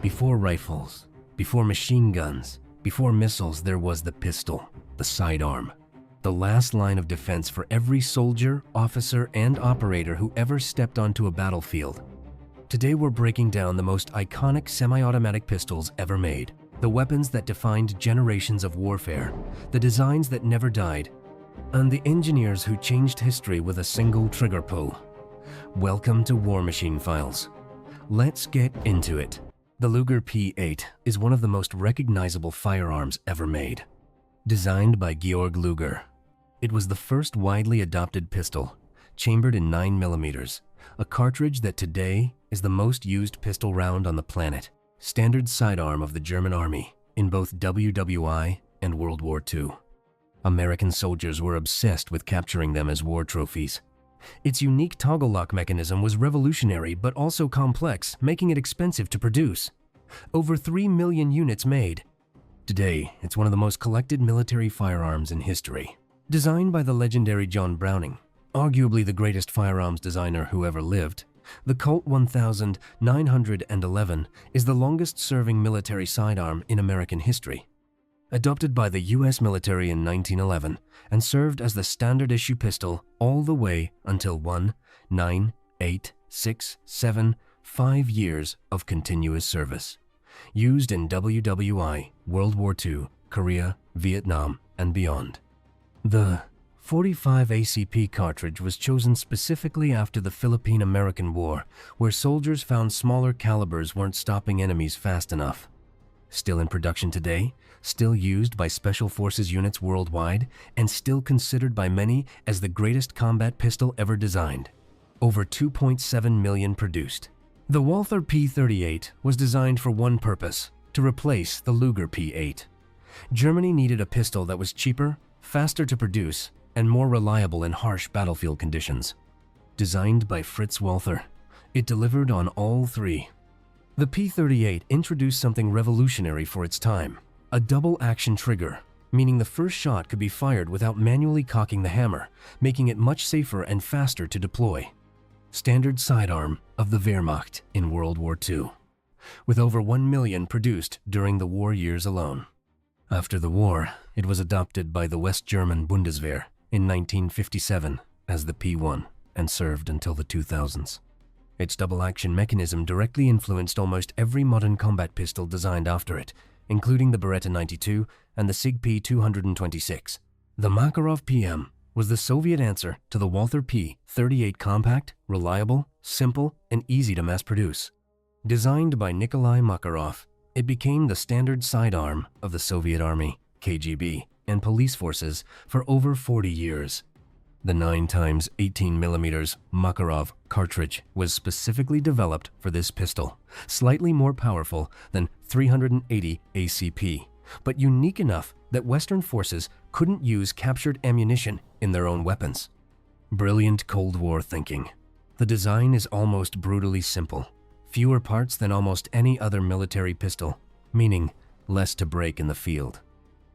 Before rifles, before machine guns, before missiles, there was the pistol, the sidearm. The last line of defense for every soldier, officer, and operator who ever stepped onto a battlefield. Today we're breaking down the most iconic semi-automatic pistols ever made, the weapons that defined generations of warfare, the designs that never died, and the engineers who changed history with a single trigger pull. Welcome to War Machine Files. Let's get into it. The Luger P08 is one of the most recognizable firearms ever made. Designed by Georg Luger, it was the first widely adopted pistol, chambered in 9mm, a cartridge that today is the most used pistol round on the planet, standard sidearm of the German Army in both WWI and World War II. American soldiers were obsessed with capturing them as war trophies. Its unique toggle lock mechanism was revolutionary but also complex, making it expensive to produce. Over 3 million units made. Today, it's one of the most collected military firearms in history. Designed by the legendary John Browning, arguably the greatest firearms designer who ever lived, the Colt 1911 is the longest-serving military sidearm in American history. Adopted by the U.S. military in 1911 and served as the standard issue pistol all the way until 5 years of continuous service. Used in WWI, World War II, Korea, Vietnam, and beyond. The .45 ACP cartridge was chosen specifically after the Philippine-American War, where soldiers found smaller calibers weren't stopping enemies fast enough. Still in production today, still used by Special Forces units worldwide, and still considered by many as the greatest combat pistol ever designed. Over 2.7 million produced. The Walther P38 was designed for one purpose: to replace the Luger P08. Germany needed a pistol that was cheaper, faster to produce, and more reliable in harsh battlefield conditions. Designed by Fritz Walther, it delivered on all three. The P38 introduced something revolutionary for its time: a double-action trigger, meaning the first shot could be fired without manually cocking the hammer, making it much safer and faster to deploy. Standard sidearm of the Wehrmacht in World War II, with over 1 million produced during the war years alone. After the war, it was adopted by the West German Bundeswehr in 1957 as the P1 and served until the 2000s. Its double-action mechanism directly influenced almost every modern combat pistol designed after it, including the Beretta 92 and the SIG P226. The Makarov PM was the Soviet answer to the Walther P38, compact, reliable, simple, and easy to mass-produce. Designed by Nikolai Makarov, it became the standard sidearm of the Soviet Army, KGB, and police forces for over 40 years. The 9x18mm Makarov cartridge was specifically developed for this pistol, slightly more powerful than 380 ACP, but unique enough that Western forces couldn't use captured ammunition in their own weapons. Brilliant Cold War thinking. The design is almost brutally simple. Fewer parts than almost any other military pistol, meaning less to break in the field.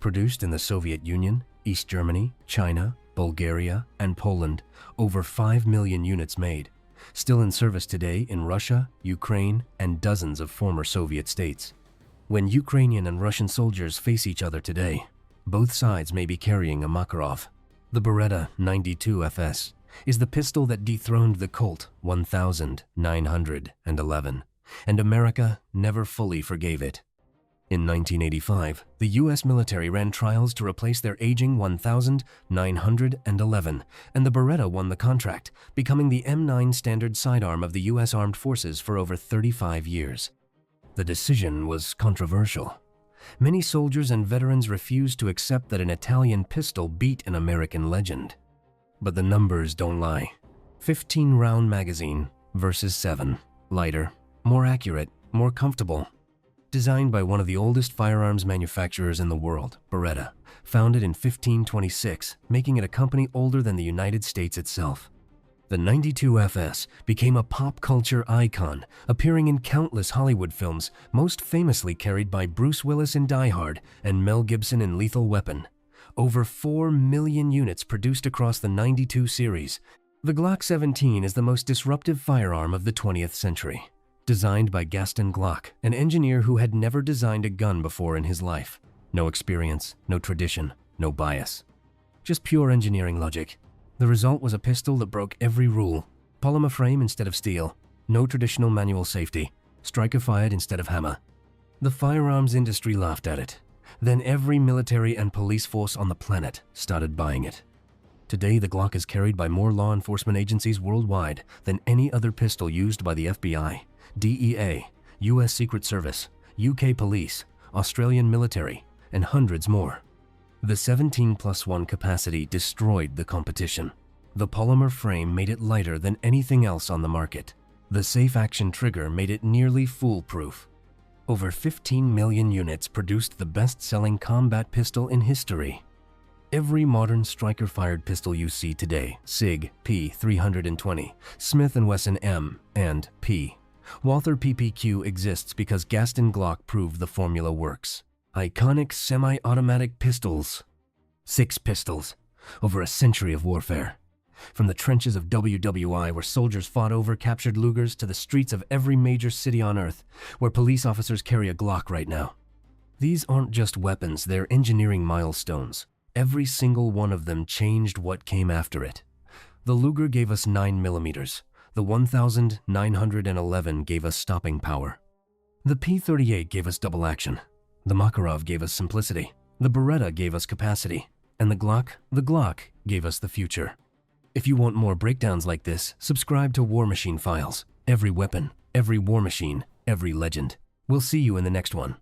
Produced in the Soviet Union, East Germany, China, Bulgaria, and Poland, over 5 million units made. Still in service today in Russia, Ukraine, and dozens of former Soviet states. When Ukrainian and Russian soldiers face each other today, both sides may be carrying a Makarov. The Beretta 92 FS is the pistol that dethroned the Colt 1911, and America never fully forgave it. In 1985, the U.S. military ran trials to replace their aging 1911, and the Beretta won the contract, becoming the M9 standard sidearm of the U.S. Armed Forces for over 35 years. The decision was controversial. Many soldiers and veterans refused to accept that an Italian pistol beat an American legend. But the numbers don't lie. 15-round magazine versus 7. Lighter, more accurate, more comfortable. Designed by one of the oldest firearms manufacturers in the world, Beretta, founded in 1526, making it a company older than the United States itself. The 92 FS became a pop culture icon, appearing in countless Hollywood films, most famously carried by Bruce Willis in Die Hard and Mel Gibson in Lethal Weapon. Over 4 million units produced across the 92 series. The Glock 17 is the most disruptive firearm of the 20th century. Designed by Gaston Glock, an engineer who had never designed a gun before in his life. No experience, no tradition, no bias. Just pure engineering logic. The result was a pistol that broke every rule. Polymer frame instead of steel. No traditional manual safety. Striker fired instead of hammer. The firearms industry laughed at it. Then every military and police force on the planet started buying it. Today, the Glock is carried by more law enforcement agencies worldwide than any other pistol used by the FBI, DEA, US Secret Service, UK Police, Australian military, and hundreds more. The 17+1 capacity destroyed the competition. The polymer frame made it lighter than anything else on the market. The safe action trigger made it nearly foolproof. Over 15 million units produced the best-selling combat pistol in history. Every modern striker-fired pistol you see today, SIG P320, Smith & Wesson M and P, Walther PPQ exists because Gaston Glock proved the formula works. Iconic semi-automatic pistols. 6 pistols, over a century of warfare. From the trenches of WWI, where soldiers fought over captured Lugers, to the streets of every major city on Earth, where police officers carry a Glock right now. These aren't just weapons, they're engineering milestones. Every single one of them changed what came after it. The Luger gave us 9mm. The 1911 gave us stopping power. The P38 gave us double action. The Makarov gave us simplicity. The Beretta gave us capacity. And the Glock gave us the future. If you want more breakdowns like this, subscribe to War Machine Files. Every weapon, every war machine, every legend. We'll see you in the next one.